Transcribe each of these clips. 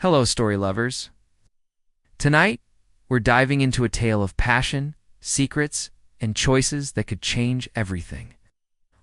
Hello, story lovers. Tonight, we're diving into a tale of passion, secrets, and choices that could change everything.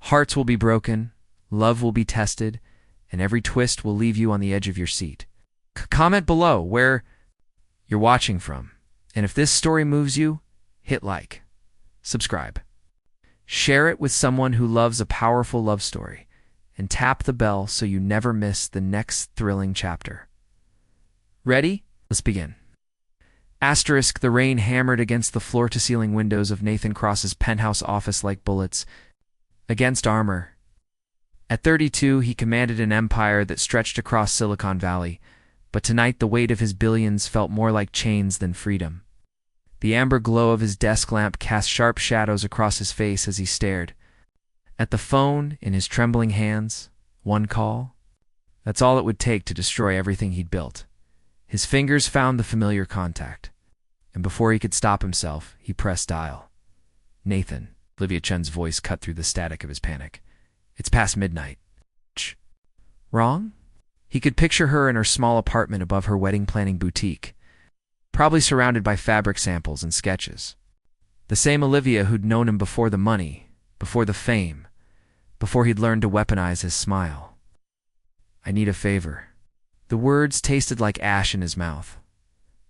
Hearts will be broken, love will be tested, and every twist will leave you on the edge of your seat. Comment below where you're watching from, and if this story moves you, hit like, subscribe. Share it with someone who loves a powerful love story, and tap the bell so you never miss the next thrilling chapter. Ready? Let's begin. Asterisk, the rain hammered against the floor-to-ceiling windows of Nathan Cross's penthouse office like bullets against armor. At 32, he commanded an empire that stretched across Silicon Valley, but tonight the weight of his billions felt more like chains than freedom. The amber glow of his desk lamp cast sharp shadows across his face as he stared. At the phone in his trembling hands, one call. That's all it would take to destroy everything he'd built. His fingers found the familiar contact, and before he could stop himself, he pressed dial. Nathan, Olivia Chen's voice cut through the static of his panic. It's past midnight. Wrong? He could picture her in her small apartment above her wedding planning boutique, probably surrounded by fabric samples and sketches. The same Olivia who'd known him before the money, before the fame, before he'd learned to weaponize his smile. I need a favor. The words tasted like ash in his mouth.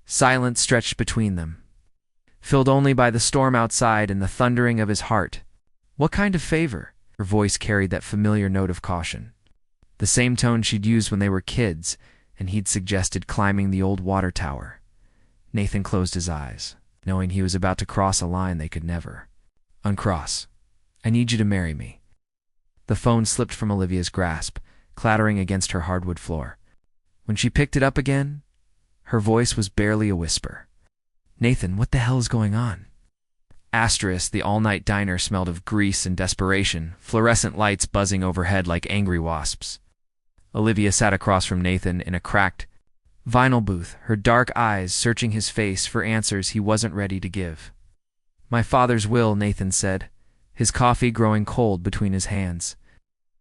Silence stretched between them, filled only by the storm outside and the thundering of his heart. What kind of favor? Her voice carried that familiar note of caution. The same tone she'd used when they were kids, and he'd suggested climbing the old water tower. Nathan closed his eyes, knowing he was about to cross a line they could never uncross. I need you to marry me. The phone slipped from Olivia's grasp, clattering against her hardwood floor. When she picked it up again, her voice was barely a whisper. Nathan, what the hell is going on? Asterisk, the all-night diner smelled of grease and desperation, fluorescent lights buzzing overhead like angry wasps. Olivia sat across from Nathan in a cracked vinyl booth, her dark eyes searching his face for answers he wasn't ready to give. My father's will, Nathan said, his coffee growing cold between his hands.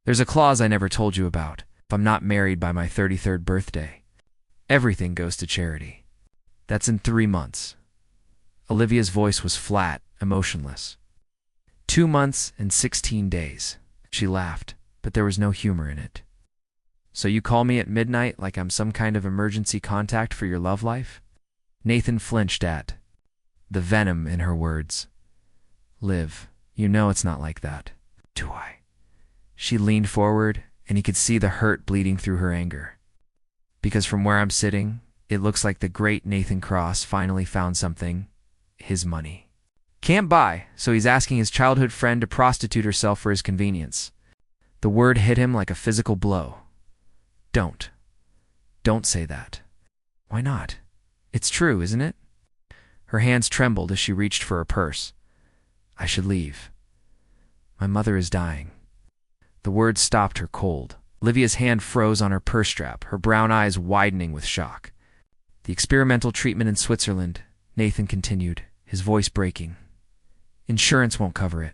There's a clause I never told you about. If I'm not married by my 33rd birthday, everything goes to charity. That's in 3 months. Olivia's voice was flat, emotionless. 2 months and 16 days. She laughed, but there was no humor in it. So you call me at midnight like I'm some kind of emergency contact for your love life? Nathan flinched at the venom in her words. Liv, you know it's not like that. Do I? She leaned forward, and he could see the hurt bleeding through her anger. Because from where I'm sitting, it looks like the great Nathan Cross finally found something. His money. Can't buy, so he's asking his childhood friend to prostitute herself for his convenience. The word hit him like a physical blow. Don't. Don't say that. Why not? It's true, isn't it? Her hands trembled as she reached for her purse. I should leave. My mother is dying. The words stopped her cold. Olivia's hand froze on her purse strap, her brown eyes widening with shock. The experimental treatment in Switzerland, Nathan continued, his voice breaking. Insurance won't cover it.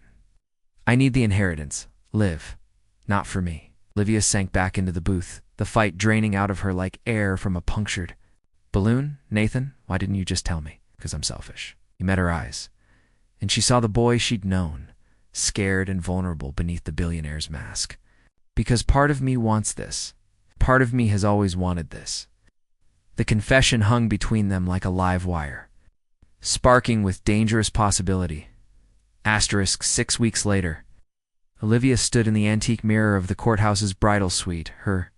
I need the inheritance. Liv. Not for me. Olivia sank back into the booth, the fight draining out of her like air from a punctured balloon. Nathan, why didn't you just tell me? Because I'm selfish. He met her eyes, and she saw the boy she'd known, scared and vulnerable beneath the billionaire's mask. Because part of me wants this. Part of me has always wanted this. The confession hung between them like a live wire, sparking with dangerous possibility. Asterisk, 6 weeks later. Olivia stood in the antique mirror of the courthouse's bridal suite, her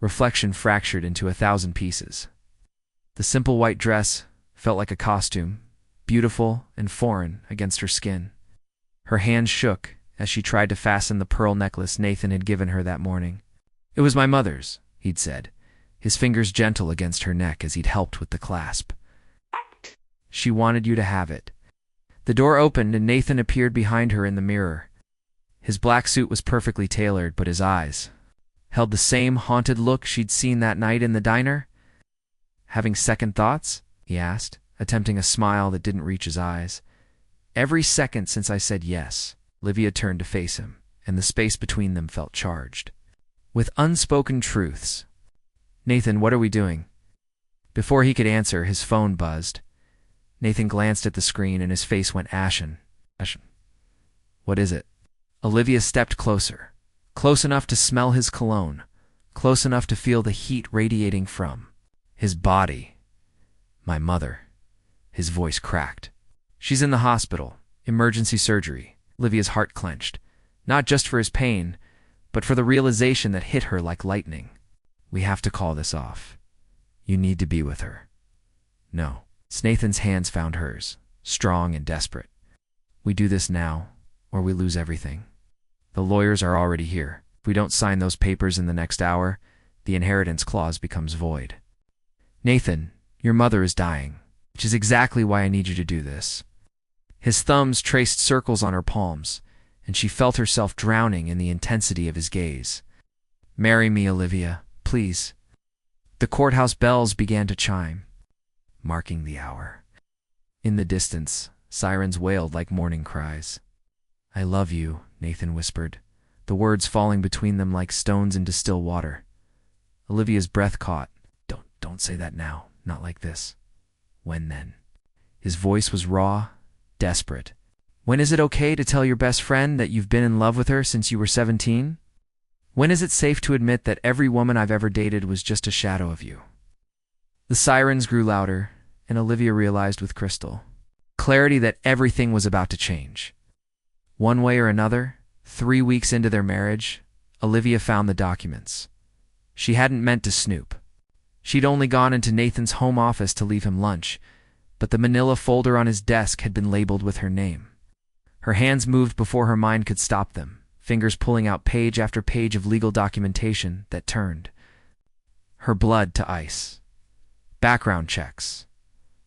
reflection fractured into 1,000 pieces. The simple white dress felt like a costume, beautiful and foreign against her skin. Her hands shook as she tried to fasten the pearl necklace Nathan had given her that morning. It was my mother's, he'd said, his fingers gentle against her neck as he'd helped with the clasp. She wanted you to have it. The door opened and Nathan appeared behind her in the mirror. His black suit was perfectly tailored, but his eyes held the same haunted look she'd seen that night in the diner. Having second thoughts? He asked, attempting a smile that didn't reach his eyes. Every second since I said yes. Olivia turned to face him, and the space between them felt charged with unspoken truths. Nathan, what are we doing? Before he could answer, his phone buzzed. Nathan glanced at the screen and his face went ashen. What is it? Olivia stepped closer, close enough to smell his cologne, close enough to feel the heat radiating from his body. My mother. His voice cracked. She's in the hospital. Emergency surgery. Olivia's heart clenched, not just for his pain, but for the realization that hit her like lightning. We have to call this off. You need to be with her. No. Nathan's hands found hers, strong and desperate. We do this now, or we lose everything. The lawyers are already here. If we don't sign those papers in the next hour, the inheritance clause becomes void. Nathan, your mother is dying, which is exactly why I need you to do this. His thumbs traced circles on her palms, and she felt herself drowning in the intensity of his gaze. Marry me, Olivia, please. The courthouse bells began to chime, marking the hour. In the distance, sirens wailed like morning cries. I love you, Nathan whispered, the words falling between them like stones into still water. Olivia's breath caught. Don't say that now, not like this. When then? His voice was raw, desperate. When is it okay to tell your best friend that you've been in love with her since you were 17? When is it safe to admit that every woman I've ever dated was just a shadow of you? The sirens grew louder, and Olivia realized with crystal clarity that everything was about to change. One way or another, 3 weeks into their marriage, Olivia found the documents. She hadn't meant to snoop. She'd only gone into Nathan's home office to leave him lunch, but the manila folder on his desk had been labeled with her name. Her hands moved before her mind could stop them, fingers pulling out page after page of legal documentation that turned her blood to ice. Background checks,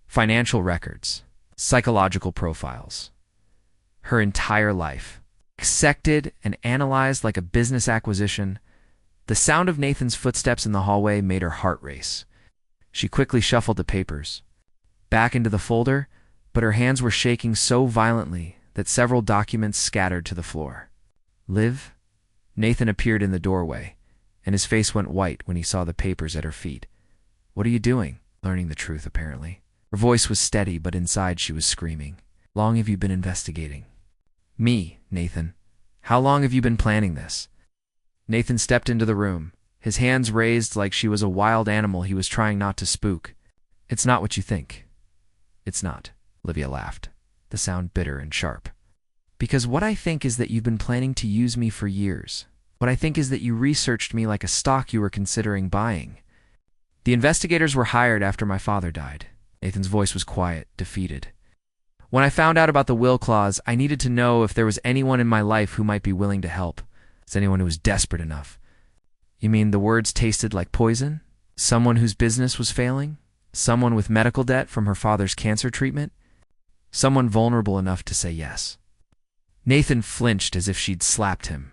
financial records, psychological profiles. Her entire life, dissected and analyzed like a business acquisition. The sound of Nathan's footsteps in the hallway made her heart race. She quickly shuffled the papers back into the folder, but her hands were shaking so violently that several documents scattered to the floor. Liv? Nathan appeared in the doorway, and his face went white when he saw the papers at her feet. What are you doing? Learning the truth, apparently. Her voice was steady, but inside she was screaming. Long have you been investigating? Me, Nathan. How long have you been planning this? Nathan stepped into the room, his hands raised like she was a wild animal he was trying not to spook. It's not what you think. It's not. Olivia laughed, the sound bitter and sharp. Because what I think is that you've been planning to use me for years. What I think is that you researched me like a stock you were considering buying. The investigators were hired after my father died. Nathan's voice was quiet, defeated. When I found out about the will clause, I needed to know if there was anyone in my life who might be willing to help. Is anyone who was desperate enough? You mean the words tasted like poison? Someone whose business was failing? Someone with medical debt from her father's cancer treatment? Someone vulnerable enough to say yes. Nathan flinched as if she'd slapped him.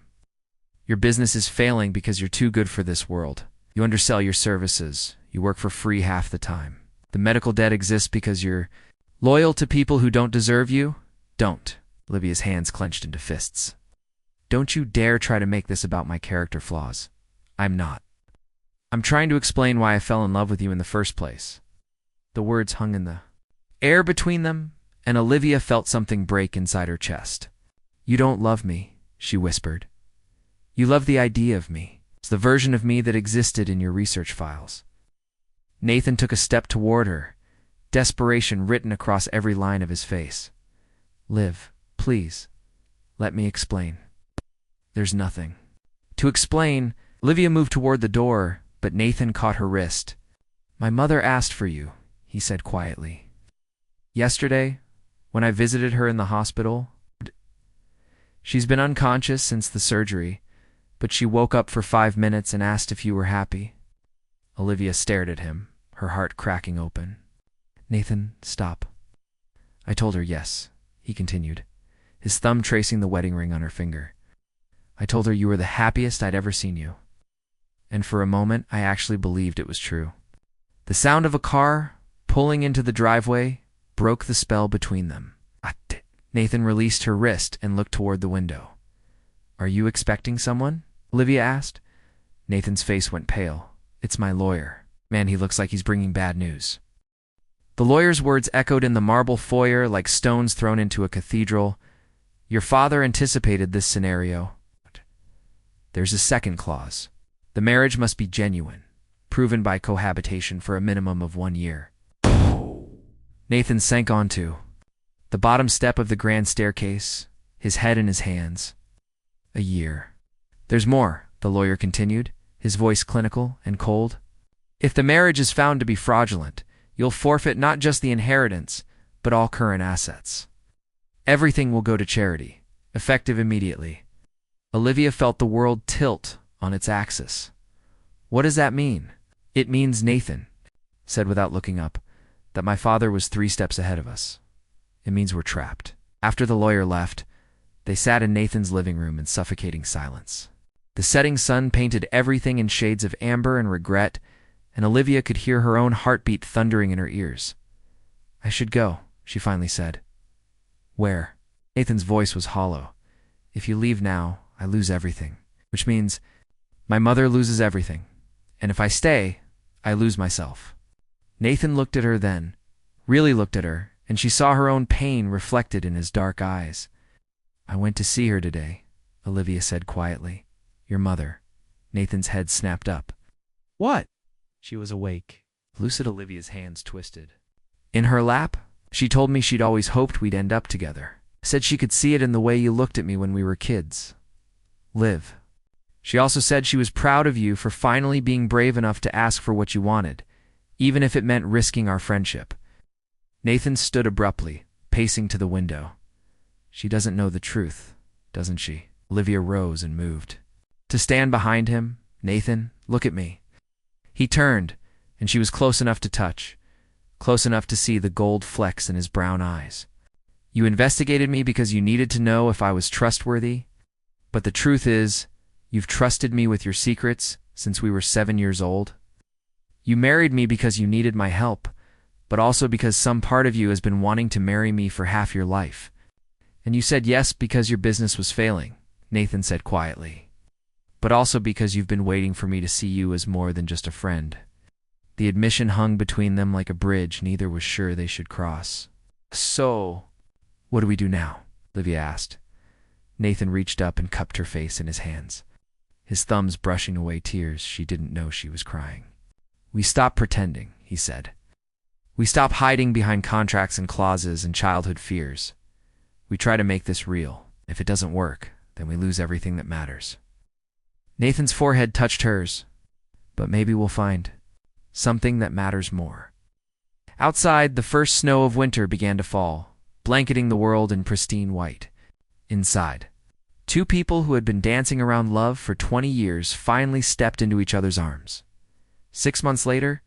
Your business is failing because you're too good for this world. You undersell your services. You work for free half the time. The medical debt exists because you're loyal to people who don't deserve you? Don't. Olivia's hands clenched into fists. Don't you dare try to make this about my character flaws. I'm not. I'm trying to explain why I fell in love with you in the first place. The words hung in the air between them, and Olivia felt something break inside her chest. You don't love me, she whispered. You love the idea of me. It's the version of me that existed in your research files. Nathan took a step toward her, desperation written across every line of his face. Liv, please, let me explain. There's nothing to explain. Olivia moved toward the door, but Nathan caught her wrist. My mother asked for you, he said quietly. Yesterday, when I visited her in the hospital, she's been unconscious since the surgery, but she woke up for 5 minutes and asked if you were happy. Olivia stared at him, her heart cracking open. Nathan, stop. I told her yes, he continued, his thumb tracing the wedding ring on her finger. I told her you were the happiest I'd ever seen you. And for a moment, I actually believed it was true. The sound of a car pulling into the driveway broke the spell between them. Nathan released her wrist and looked toward the window. Are you expecting someone? Olivia asked. Nathan's face went pale. It's my lawyer. Man, he looks like he's bringing bad news. The lawyer's words echoed in the marble foyer like stones thrown into a cathedral. Your father anticipated this scenario. There's a second clause. The marriage must be genuine, proven by cohabitation for a minimum of 1 year. Nathan sank onto the bottom step of the grand staircase, his head in his hands. A year. There's more, the lawyer continued, his voice clinical and cold. If the marriage is found to be fraudulent, you'll forfeit not just the inheritance, but all current assets. Everything will go to charity, effective immediately. Olivia felt the world tilt on its axis. What does that mean? It means, Nathan said without looking up, that my father was 3 steps ahead of us. It means we're trapped. After the lawyer left, they sat in Nathan's living room in suffocating silence. The setting sun painted everything in shades of amber and regret, and Olivia could hear her own heartbeat thundering in her ears. I should go, she finally said. Where? Nathan's voice was hollow. If you leave now, I lose everything, which means my mother loses everything, and if I stay, I lose myself. Nathan looked at her then, really looked at her, and she saw her own pain reflected in his dark eyes. I went to see her today, Olivia said quietly. Your mother. Nathan's head snapped up. What? She was awake. Lucid Olivia's hands twisted. In her lap, she told me she'd always hoped we'd end up together. Said she could see it in the way you looked at me when we were kids. Liv. She also said she was proud of you for finally being brave enough to ask for what you wanted, even if it meant risking our friendship. Nathan stood abruptly, pacing to the window. She doesn't know the truth, doesn't she? Olivia rose and moved. To stand behind him, Nathan, look at me. He turned, and she was close enough to touch, close enough to see the gold flecks in his brown eyes. You investigated me because you needed to know if I was trustworthy, but the truth is, you've trusted me with your secrets since we were 7 years old. You married me because you needed my help, but also because some part of you has been wanting to marry me for half your life. And you said yes because your business was failing, Nathan said quietly, but also because you've been waiting for me to see you as more than just a friend. The admission hung between them like a bridge neither was sure they should cross. So, what do we do now? Olivia asked. Nathan reached up and cupped her face in his hands, his thumbs brushing away tears she didn't know she was crying. We stop pretending, he said. We stop hiding behind contracts and clauses and childhood fears. We try to make this real. If it doesn't work, then we lose everything that matters. Nathan's forehead touched hers, but maybe we'll find something that matters more. Outside, the first snow of winter began to fall, blanketing the world in pristine white. Inside, 2 people who had been dancing around love for 20 years finally stepped into each other's arms. 6 months later,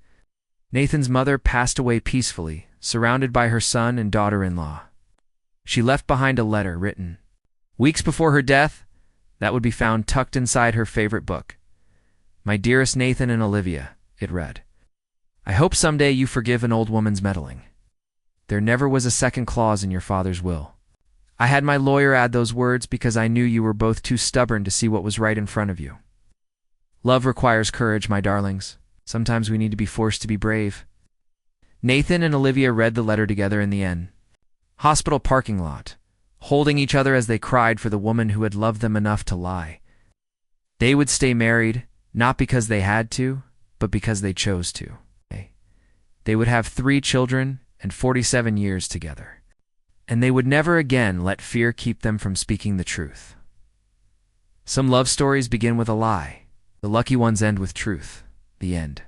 Nathan's mother passed away peacefully, surrounded by her son and daughter-in-law. She left behind a letter written weeks before her death that would be found tucked inside her favorite book. My dearest Nathan and Olivia, it read. I hope someday you forgive an old woman's meddling. There never was a second clause in your father's will. I had my lawyer add those words because I knew you were both too stubborn to see what was right in front of you. Love requires courage, my darlings. Sometimes we need to be forced to be brave. Nathan and Olivia read the letter together in the end. Hospital parking lot, holding each other as they cried for the woman who had loved them enough to lie. They would stay married, not because they had to, but because they chose to. They would have 3 children and 47 years together. And they would never again let fear keep them from speaking the truth. Some love stories begin with a lie. The lucky ones end with truth. The end.